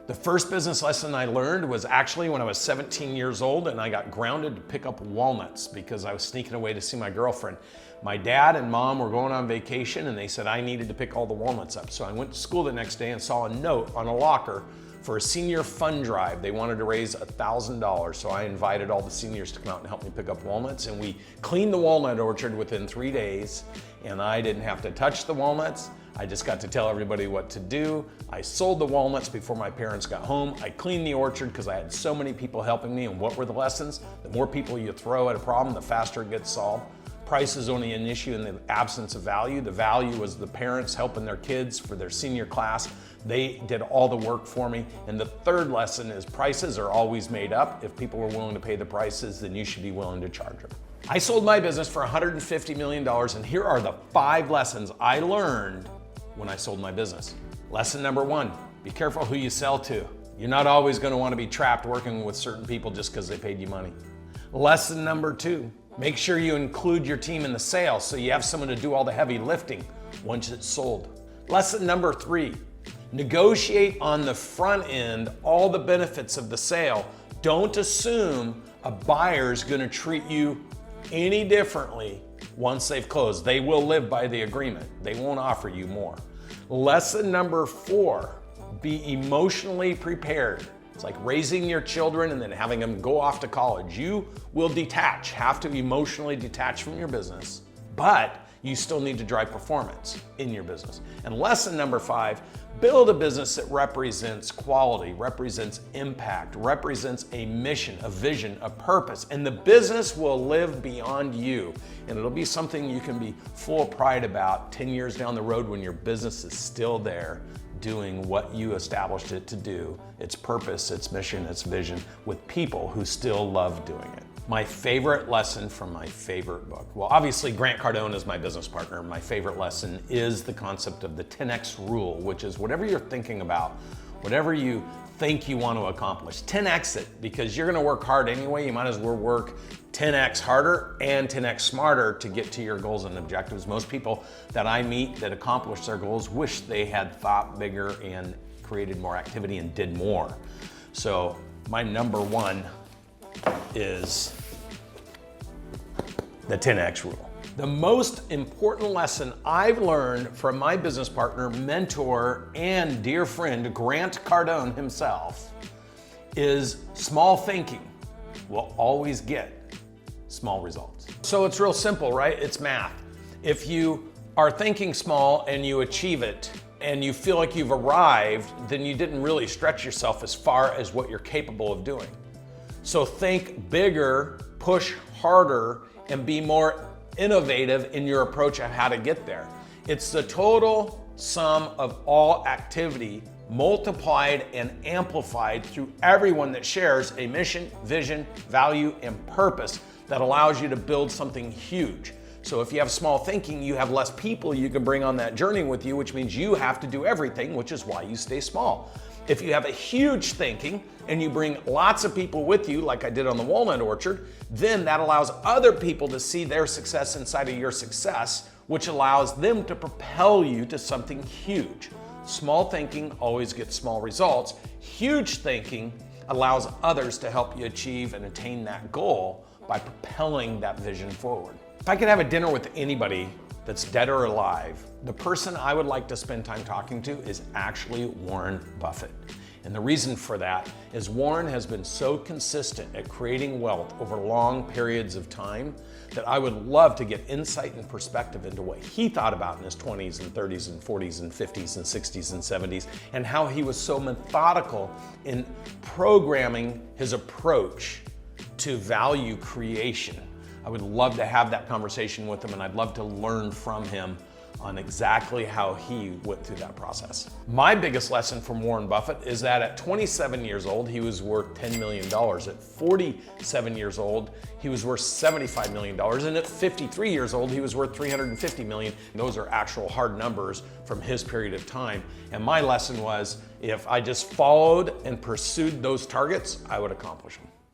The first business lesson I learned was actually when I was 17 years old and I got grounded to pick up walnuts because I was sneaking away to see my girlfriend. My dad and mom were going on vacation and they said I needed to pick all the walnuts up. So I went to school the next day and saw a note on a locker for a senior fund drive. They wanted to raise $1,000. So I invited all the seniors to come out and help me pick up walnuts, and we cleaned the walnut orchard within 3 days, and I didn't have to touch the walnuts. I just got to tell everybody what to do. I sold the walnuts before my parents got home. I cleaned the orchard because I had so many people helping me. And what were the lessons? The more people you throw at a problem, the faster it gets solved. Price is only an issue in the absence of value. The value was the parents helping their kids for their senior class. They did all the work for me. And the third lesson is prices are always made up. If people are willing to pay the prices, then you should be willing to charge them. I sold my business for $150 million, and here are the 5 lessons I learned when I sold my business. Lesson number 1, be careful who you sell to. You're not always going to want to be trapped working with certain people just because they paid you money. Lesson number 2, make sure you include your team in the sale so you have someone to do all the heavy lifting once it's sold. Lesson number 3, negotiate on the front end all the benefits of the sale. Don't assume a buyer's going to treat you any differently once they've closed. They will live by the agreement. They won't offer you more. Lesson number 4, be emotionally prepared. It's like raising your children and then having them go off to college. You will have to emotionally detach from your business, but you still need to drive performance in your business. And lesson number 5, build a business that represents quality, represents impact, represents a mission, a vision, a purpose, and the business will live beyond you. And it'll be something you can be full of pride about 10 years down the road when your business is still there doing what you established it to do, its purpose, its mission, its vision, with people who still love doing it. My favorite lesson from my favorite book. Well, obviously Grant Cardone is my business partner. My favorite lesson is the concept of the 10X rule, which is whatever you're thinking about, whatever you think you want to accomplish, 10X it, because you're gonna work hard anyway. You might as well work 10X harder and 10X smarter to get to your goals and objectives. Most people that I meet that accomplish their goals wish they had thought bigger and created more activity and did more. So my number 1 is the 10X rule. The most important lesson I've learned from my business partner, mentor, and dear friend, Grant Cardone himself, is small thinking will always get small results. So it's real simple, right? It's math. If you are thinking small and you achieve it and you feel like you've arrived, then you didn't really stretch yourself as far as what you're capable of doing. So think bigger, push harder, and be more innovative in your approach of how to get there. It's the total sum of all activity multiplied and amplified through everyone that shares a mission, vision, value, and purpose that allows you to build something huge. So if you have small thinking, you have less people you can bring on that journey with you, which means you have to do everything, which is why you stay small. If you have a huge thinking and you bring lots of people with you, like I did on the walnut orchard, then that allows other people to see their success inside of your success, which allows them to propel you to something huge. Small thinking always gets small results. Huge thinking allows others to help you achieve and attain that goal by propelling that vision forward. If I could have a dinner with anybody that's dead or alive, the person I would like to spend time talking to is actually Warren Buffett. And the reason for that is Warren has been so consistent at creating wealth over long periods of time that I would love to get insight and perspective into what he thought about in his 20s and 30s and 40s and 50s and 60s and 70s, and how he was so methodical in programming his approach to value creation. I would love to have that conversation with him, and I'd love to learn from him on exactly how he went through that process. My biggest lesson from Warren Buffett is that at 27 years old, he was worth $10 million. At 47 years old, he was worth $75 million. And at 53 years old, he was worth $350 million. Those are actual hard numbers from his period of time. And my lesson was, if I just followed and pursued those targets, I would accomplish them.